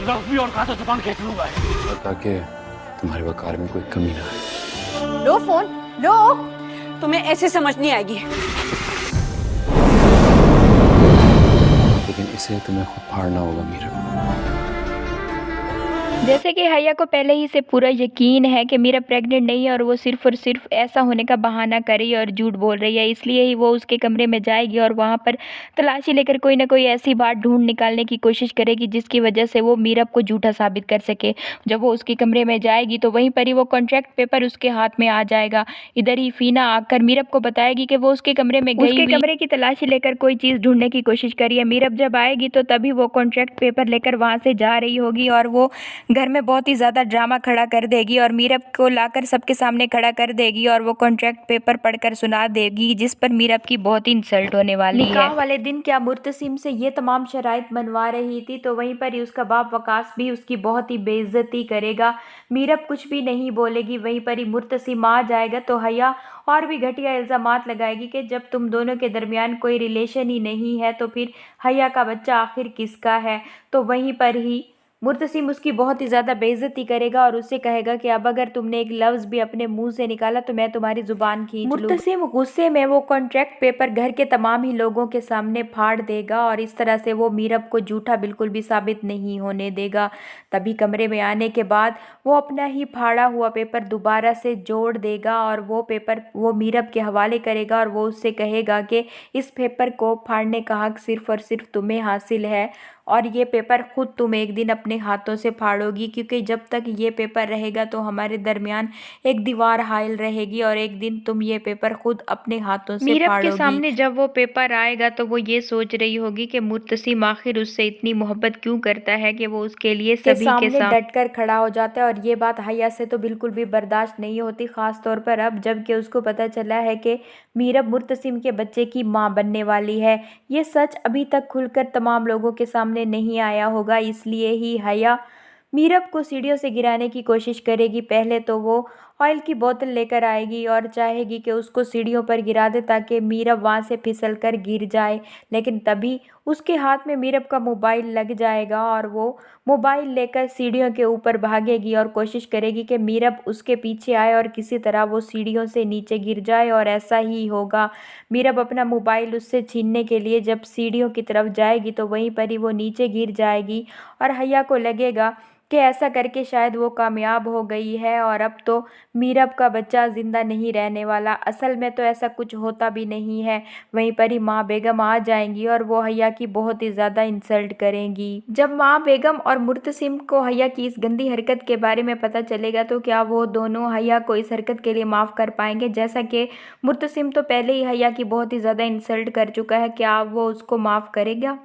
लफ्ज़ और कहा तो जुबान खींच लूंगा। ताकि तुम्हारे वकार में कोई कमी ना आए। लो फोन लो। तुम्हें ऐसे समझ नहीं आएगी। लेकिन इसे तुम्हें खुद फाड़ना होगा मीरा। जैसे कि हया को पहले ही से पूरा यकीन है कि मीरा प्रेग्नेंट नहीं है और वो सिर्फ और सिर्फ ऐसा होने का बहाना कर रही है और झूठ बोल रही है, इसलिए ही वो उसके कमरे में जाएगी और वहाँ पर तलाशी लेकर कोई ना कोई ऐसी बात ढूंढ निकालने की कोशिश करेगी जिसकी वजह से वो मीरब को झूठा साबित कर सके। जब वो उसके कमरे में जाएगी तो वहीं पर ही वो कॉन्ट्रैक्ट पेपर उसके हाथ में आ जाएगा। इधर ही फीना आकर मीरब को बताएगी कि वो उसके कमरे में गई, उसके कमरे की तलाशी लेकर कोई चीज़ ढूंढने की कोशिश करी है। मीरब जब आएगी तो तभी वो कॉन्ट्रैक्ट पेपर लेकर वहाँ से जा रही होगी और वो घर में बहुत ही ज़्यादा ड्रामा खड़ा कर देगी और मीरब को लाकर सबके सामने खड़ा कर देगी और वो कॉन्ट्रैक्ट पेपर पढ़कर सुना देगी, जिस पर मीरब की बहुत ही इंसल्ट होने वाली है। निकाह वाले दिन क्या मुर्तसिम से ये तमाम शराइत मनवा रही थी तो वहीं पर ही उसका बाप वकास भी उसकी बहुत ही बेइज्जती करेगा। मीरब कुछ भी नहीं बोलेगी। वहीं पर ही मुर्तसिम आ जाएगा तो हया और भी घटिया इल्ज़ामात लगाएगी कि जब तुम दोनों के दरमियान कोई रिलेशन ही नहीं है तो फिर हया का बच्चा आखिर किसका है। तो वहीं पर ही मुर्तसिम उसकी बहुत ही ज़्यादा बेइज्जती करेगा और उससे कहेगा कि अब अगर तुमने एक लफ्ज़ भी अपने मुंह से निकाला तो मैं तुम्हारी ज़ुबान खींच लूँगा। मुर्तसिम गुस्से में वो कॉन्ट्रैक्ट पेपर घर के तमाम ही लोगों के सामने फाड़ देगा और इस तरह से वो मीरब को झूठा बिल्कुल भी साबित नहीं होने देगा। तभी कमरे में आने के बाद वो अपना ही फाड़ा हुआ पेपर दोबारा से जोड़ देगा और वो पेपर वो मीरब के हवाले करेगा और वो उससे कहेगा कि इस पेपर को फाड़ने का हक सिर्फ़ और सिर्फ तुम्हें हासिल है और ये पेपर खुद तुम एक दिन अपने हाथों से फाड़ोगी, क्योंकि जब तक ये पेपर रहेगा तो हमारे दरमियान एक दीवार हाइल रहेगी और एक दिन तुम ये पेपर खुद अपने हाथों से मीरब फाड़ोगी। के सामने जब वो पेपर आएगा तो वो ये सोच रही होगी कि मुर्तसिम आखिर उससे इतनी मोहब्बत क्यों करता है कि वो उसके लिए सभी के सामने डट कर खड़ा हो जाता है। और ये बात हया से तो बिल्कुल भी बर्दाश्त नहीं होती, ख़ास तौर पर अब जबकि उसको पता चला है कि मीरब मुर्तसिम के बच्चे की माँ बनने वाली है। ये सच अभी तक खुलकर तमाम लोगों के सामने नहीं आया होगा, इसलिए ही हया मीरब को सीढ़ियों से गिराने की कोशिश करेगी। पहले तो वो ऑयल की बोतल लेकर आएगी और चाहेगी कि उसको सीढ़ियों पर गिरा दे ताकि मीरब वहाँ से फिसल कर गिर जाए, लेकिन तभी उसके हाथ में मीरब का मोबाइल लग जाएगा और वो मोबाइल लेकर सीढ़ियों के ऊपर भागेगी और कोशिश करेगी कि मीरब उसके पीछे आए और किसी तरह वो सीढ़ियों से नीचे गिर जाए। और ऐसा ही होगा। मीरब अपना मोबाइल उससे छीनने के लिए जब सीढ़ियों की तरफ जाएगी तो वहीं पर ही वो नीचे गिर जाएगी और हया को लगेगा कि ऐसा करके शायद वो कामयाब हो गई है और अब तो मीरब का बच्चा ज़िंदा नहीं रहने वाला। असल में तो ऐसा कुछ होता भी नहीं है। वहीं पर ही माँ बेगम आ जाएंगी और वो हया की बहुत ही ज़्यादा इंसल्ट करेंगी। जब माँ बेगम और मुर्तसिम को हया की इस गंदी हरकत के बारे में पता चलेगा तो क्या वो दोनों हया को इस हरकत के लिए माफ़ कर पाएंगे। जैसा कि मुर्तसिम तो पहले ही हया की बहुत ही ज़्यादा इंसल्ट कर चुका है, क्या वो उसको माफ़ करेगा।